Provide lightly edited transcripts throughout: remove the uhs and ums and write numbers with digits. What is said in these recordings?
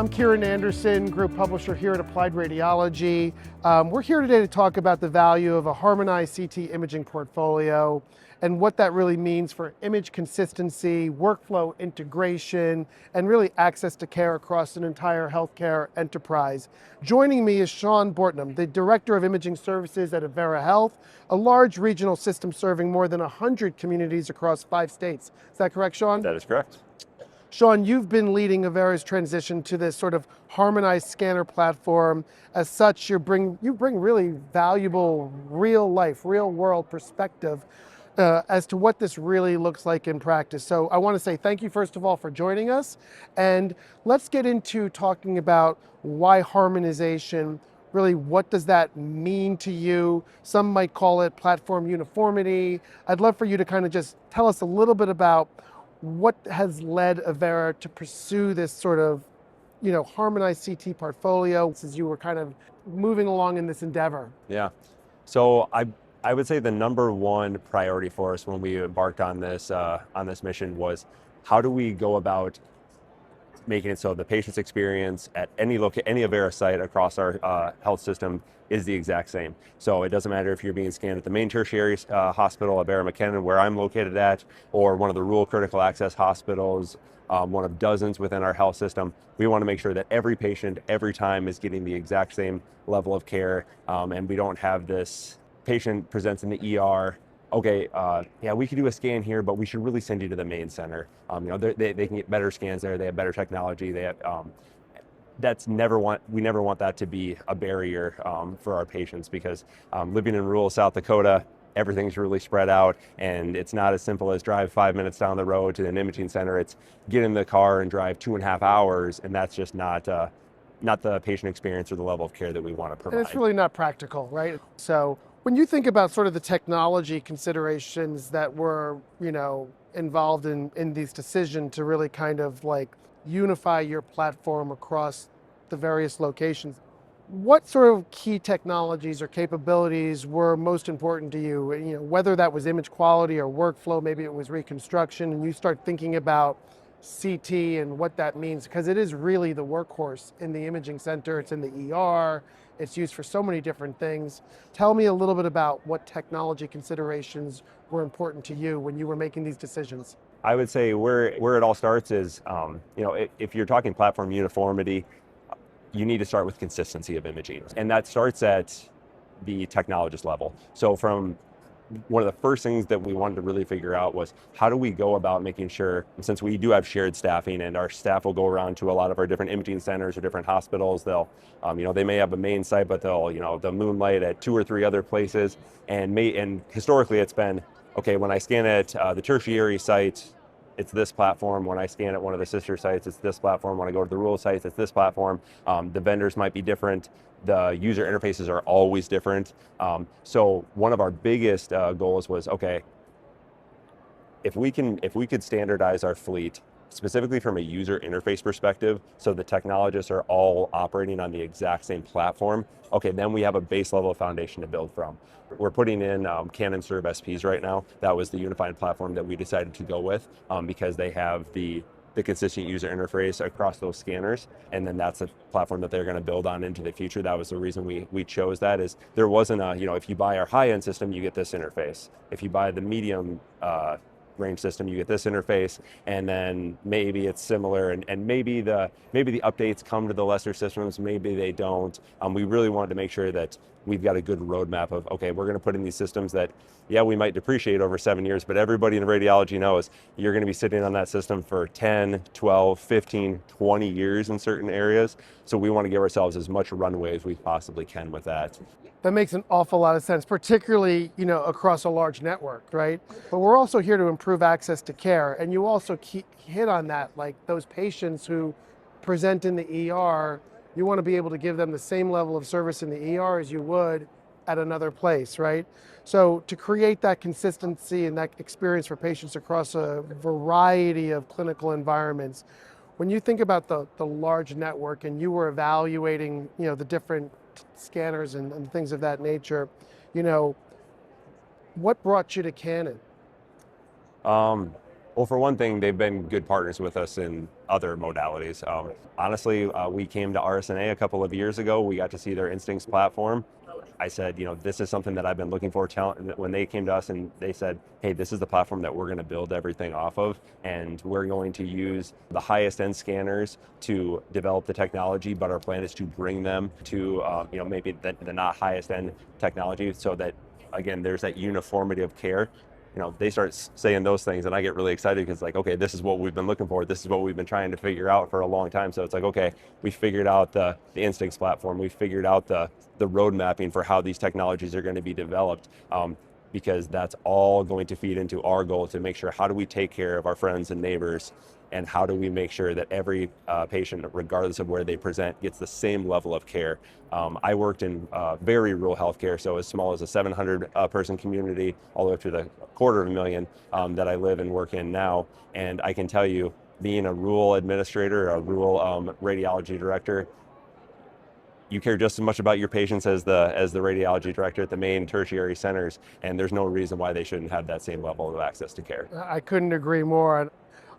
I'm Kieran Anderson, group publisher here at Applied Radiology. We're here today to talk about the value of a harmonized CT imaging portfolio and what that really means for image consistency, workflow integration, and really access to care across an entire healthcare enterprise. Joining me is Sean Bortnem, the Director of Imaging Services at Avera Health, a large regional system serving more than 100 communities across 5 states. Is that correct, Sean? That is correct. Sean, you've been leading Avera's transition to this sort of harmonized scanner platform. As such, you bring really valuable real life, real world perspective as to what this really looks like in practice. So I want to say thank you, first of all, for joining us. And let's get into talking about why harmonization. Really, what does that mean to you? Some might call it platform uniformity. I'd love for you to kind of just tell us a little bit about what has led Avera to pursue this sort of, harmonized CT portfolio as you were kind of moving along in this endeavor? Yeah. So I would say the number one priority for us when we embarked on this mission was how do we go about making it so the patient's experience at any Avera site across our health system is the exact same. So it doesn't matter if you're being scanned at the main tertiary hospital, Avera McKinnon, where I'm located at, or one of the rural critical access hospitals, one of dozens within our health system. We want to make sure that every patient, every time, is getting the exact same level of care, and we don't have this patient presents in the ER, okay, yeah, we could do a scan here, but we should really send you to the main center. They can get better scans there. They have better technology. They have, we never want that to be a barrier for our patients, because living in rural South Dakota, everything's really spread out, and it's not as simple as drive 5 minutes down the road to an imaging center. It's get in the car and drive 2.5 hours, and that's just not the patient experience or the level of care that we want to provide. And it's really not practical, right? So when you think about sort of the technology considerations that were, involved in these decisions to really kind of like unify your platform across the various locations, what sort of key technologies or capabilities were most important to you? Whether that was image quality or workflow, maybe it was reconstruction, and you start thinking about CT and what that means, because it is really the workhorse in the imaging center. It's in the ER. It's used for so many different things. Tell me a little bit about what technology considerations were important to you when you were making these decisions. I would say where it all starts is, if you're talking platform uniformity, you need to start with consistency of imaging. And that starts at the technologist level. So from one of the first things that we wanted to really figure out was how do we go about making sure, since we do have shared staffing and our staff will go around to a lot of our different imaging centers or different hospitals, they'll, they may have a main site, but they'll moonlight at 2 or 3 other places. And historically it's been, okay, when I scan at the tertiary site, it's this platform. When I scan at one of the sister sites, it's this platform. When I go to the rural sites, it's this platform. The vendors might be different. The user interfaces are always different. So one of our biggest goals was, okay, if we could standardize our fleet specifically from a user interface perspective, so the technologists are all operating on the exact same platform, okay, then we have a base level of foundation to build from. We're putting in Canon Serve SPs right now. That was the unified platform that we decided to go with because they have the consistent user interface across those scanners, and then that's a platform that they're going to build on into the future. That was the reason we chose that. Is there wasn't if you buy our high-end system, you get this interface. If you buy the medium range system, you get this interface, and then maybe it's similar, and maybe the updates come to the lesser systems, maybe they don't. We really wanted to make sure that we've got a good roadmap of, okay, we're going to put in these systems that, yeah, we might depreciate over 7 years, but everybody in radiology knows you're going to be sitting on that system for 10, 12, 15, 20 years in certain areas. So we want to give ourselves as much runway as we possibly can with that. That makes an awful lot of sense, particularly, across a large network, right? But we're also here to improve access to care. And you also hit on that, like those patients who present in the ER, you want to be able to give them the same level of service in the ER as you would at another place, right? So to create that consistency and that experience for patients across a variety of clinical environments, when you think about the large network and you were evaluating, the different scanners and things of that nature, what brought you to Canon? Well, for one thing, they've been good partners with us in other modalities. Honestly, we came to RSNA a couple of years ago. We got to see their Instincts platform. I said, this is something that I've been looking for. When they came to us and they said, hey, this is the platform that we're going to build everything off of, and we're going to use the highest end scanners to develop the technology, but our plan is to bring them to, maybe the not highest end technology, so that, again, there's that uniformity of care. They start saying those things and I get really excited because, like, okay, this is what we've been looking for. This is what we've been trying to figure out for a long time. So it's like, okay, we figured out the Instincts platform. We figured out the road mapping for how these technologies are going to be developed, because that's all going to feed into our goal to make sure, how do we take care of our friends and neighbors, and how do we make sure that every patient, regardless of where they present, gets the same level of care. I worked in very rural healthcare, so as small as a 700 person community, all the way up to the 250,000 that I live and work in now. And I can tell you, being a rural administrator, a rural radiology director, you care just as much about your patients as the radiology director at the main tertiary centers, and there's no reason why they shouldn't have that same level of access to care. I couldn't agree more.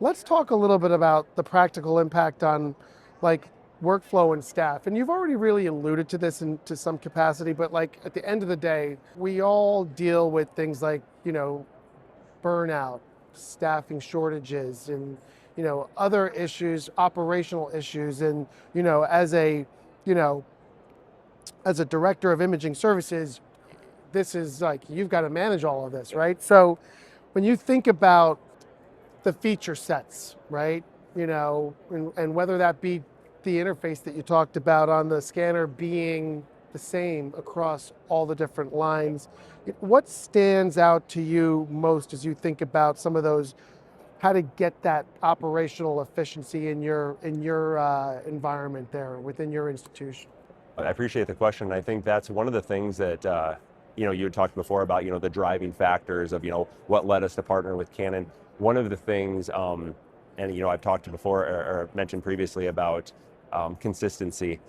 Let's talk a little bit about the practical impact on like workflow and staff. And you've already really alluded to this to some capacity, but like at the end of the day, we all deal with things like, burnout, staffing shortages, and, other issues, operational issues. And, you know, as a director of imaging services, this is like, you've got to manage all of this, right? So when you think about the feature sets, right? And whether that be the interface that you talked about on the scanner being the same across all the different lines, what stands out to you most as you think about some of those, how to get that operational efficiency in your environment there within your institution? I appreciate the question. I think that's one of the things that you had talked before about, the driving factors of, what led us to partner with Canon. One of the things, and I've talked before or mentioned previously about consistency.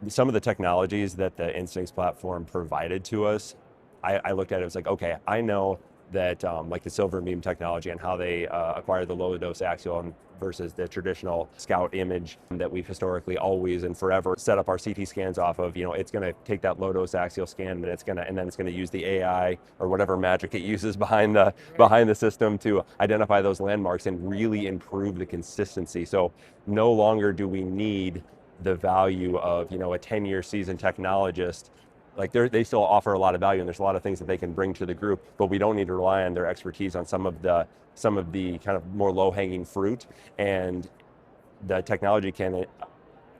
Some of the technologies that the Instincts platform provided to us, I looked at it, it was like, okay, I know that like the silver beam technology and how they acquired the low dose axial versus the traditional scout image that we've historically always and forever set up our CT scans off of. It's going to take that low dose axial scan, and then it's going to use the AI or whatever magic it uses behind the system to identify those landmarks and really improve the consistency. So no longer do we need the value of a 10-year seasoned technologist. Like they still offer a lot of value, and there's a lot of things that they can bring to the group, but we don't need to rely on their expertise on some of the kind of more low-hanging fruit. And the technology can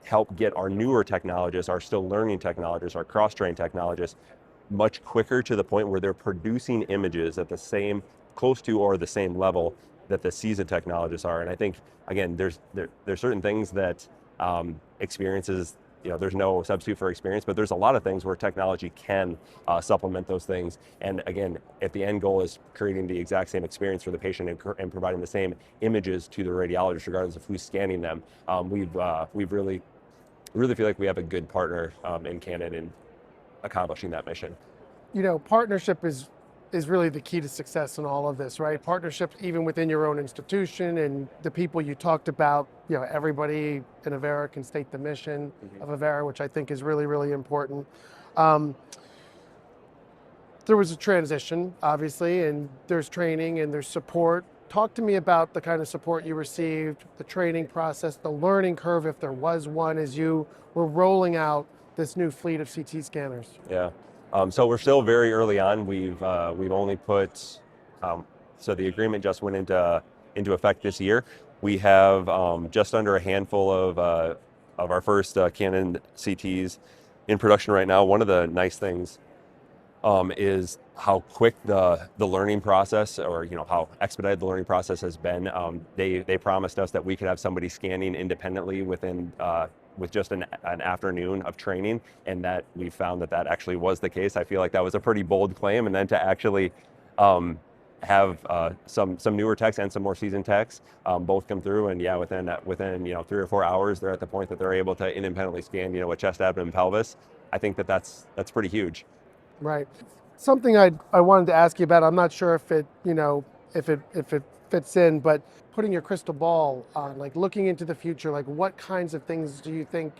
help get our newer technologists, our still learning technologists, our cross-trained technologists much quicker to the point where they're producing images at the same, close to or the same level that the seasoned technologists are. And I think, again, there's certain things that experiences, there's no substitute for experience, but there's a lot of things where technology can supplement those things. And again, if the end goal is creating the exact same experience for the patient and providing the same images to the radiologist, regardless of who's scanning them, we've really feel like we have a good partner in Canon in accomplishing that mission. Partnership is really the key to success in all of this, right? Partnerships even within your own institution, and the people you talked about, everybody in Avera can state the mission of Avera, which I think is really, really important. There was a transition, obviously, and there's training and there's support. Talk to me about the kind of support you received, the training process, the learning curve, if there was one, as you were rolling out this new fleet of CT scanners. Yeah. So we're still very early on. We've only put, so the agreement just went into effect this year. We have just under a handful of our first Canon CTs in production right now. One of the nice things is how quick the learning process, or how expedited the learning process has been. They promised us that we could have somebody scanning independently within with just an afternoon of training, and that we found that actually was the case. I feel like that was a pretty bold claim, and then to actually have some newer techs and some more seasoned techs both come through, and within 3 or 4 hours they're at the point that they're able to independently scan a chest, abdomen, and pelvis. I think that's pretty huge. Right. Something I wanted to ask you about. I'm not sure if it fits in, but putting your crystal ball on, like looking into the future, like what kinds of things do you think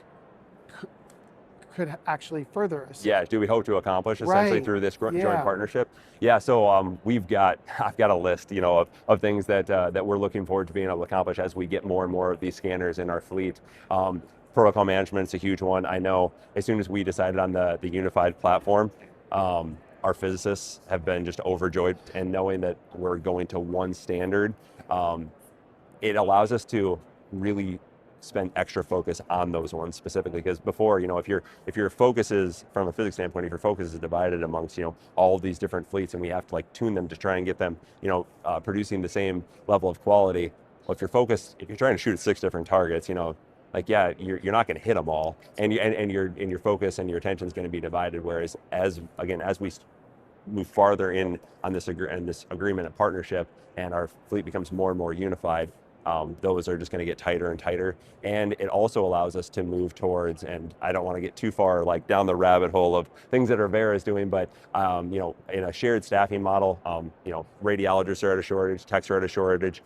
could actually further us? Yeah, do we hope to accomplish essentially Right. through this joint Yeah. partnership? Yeah, so I've got a list, of things that we're looking forward to being able to accomplish as we get more and more of these scanners in our fleet. Protocol management is a huge one. I know as soon as we decided on the unified platform, our physicists have been just overjoyed, and knowing that we're going to one standard, it allows us to really spend extra focus on those ones specifically, because before, if your focus is, from a physics standpoint, if your focus is divided amongst all of these different fleets, and we have to like tune them to try and get them producing the same level of quality. Well, if you're trying to shoot at 6 different targets, like, yeah, you're not going to hit them all, and your focus and your attention is going to be divided. Whereas as we move farther in on this agreement and partnership, and our fleet becomes more and more unified, those are just going to get tighter and tighter. And it also allows us to move towards, and I don't want to get too far like down the rabbit hole of things that Avera is doing, but in a shared staffing model, radiologists are at a shortage, techs are at a shortage.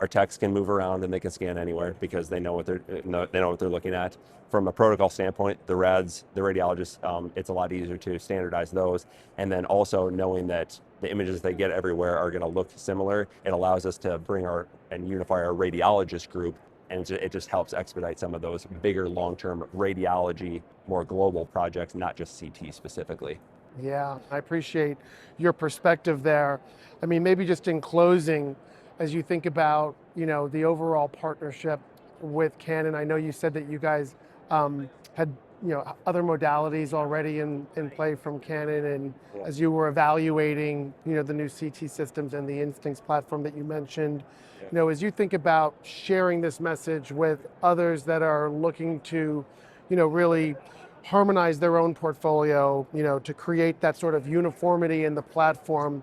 Our techs can move around and they can scan anywhere because they know what they're looking at. From a protocol standpoint, the radiologists, it's a lot easier to standardize those. And then also knowing that the images they get everywhere are going to look similar, it allows us to bring and unify our radiologist group, and it just helps expedite some of those bigger long-term radiology, more global projects, not just CT specifically. Yeah, I appreciate your perspective there. I mean, maybe just in closing, as you think about, the overall partnership with Canon, I know you said that you guys had, other modalities already in play from Canon, and as you were evaluating, the new CT systems and the Instincts platform that you mentioned, as you think about sharing this message with others that are looking to, really harmonize their own portfolio, to create that sort of uniformity in the platform,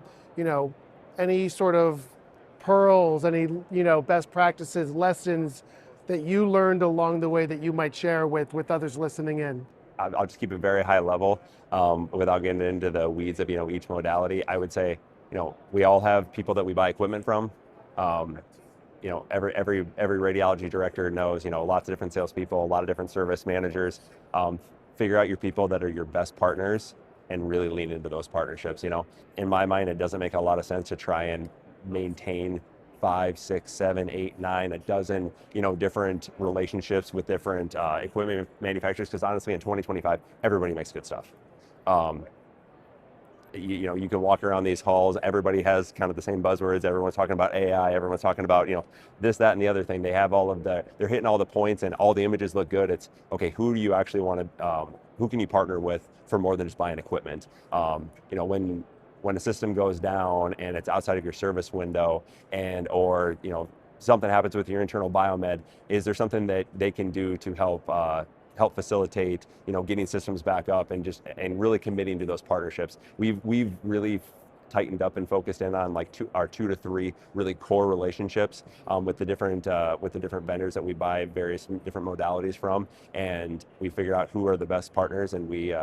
any sort of pearls, any best practices, lessons that you learned along the way that you might share with others listening in? I'll just keep it very high level, without getting into the weeds of each modality. I would say, we all have people that we buy equipment from. Every radiology director knows, lots of different salespeople, a lot of different service managers. Figure out your people that are your best partners and really lean into those partnerships. In my mind, it doesn't make a lot of sense to try and maintain 5, 6, 7, 8, 9, a dozen, different relationships with different equipment manufacturers. Because honestly, in 2025, everybody makes good stuff. You can walk around these halls. Everybody has kind of the same buzzwords. Everyone's talking about AI. Everyone's talking about this, that, and the other thing. They have they're hitting all the points, and all the images look good. It's okay. Who do you actually want to? Who can you partner with for more than just buying equipment? When a system goes down and it's outside of your service window, or something happens with your internal biomed, is there something that they can do to help facilitate getting systems back up, and really committing to those partnerships? We've really tightened up and focused in on our 2 to 3 really core relationships with the different vendors that we buy various different modalities from, and we figure out who are the best partners, and we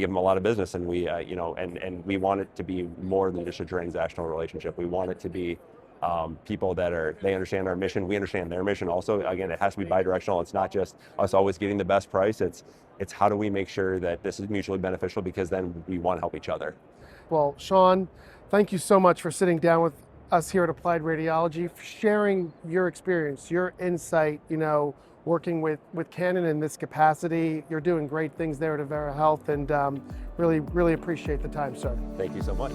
give them a lot of business, and and we want it to be more than just a transactional relationship. We want it to be people that they understand our mission, we understand their mission also. Again, it has to be bi-directional. It's not just us always getting the best price. It's how do we make sure that this is mutually beneficial, because then we want to help each other. Well, Sean, thank you so much for sitting down with us here at Applied Radiology, for sharing your experience, your insight, working with Canon in this capacity. You're doing great things there at Avera Health, and really, really appreciate the time, sir. Thank you so much.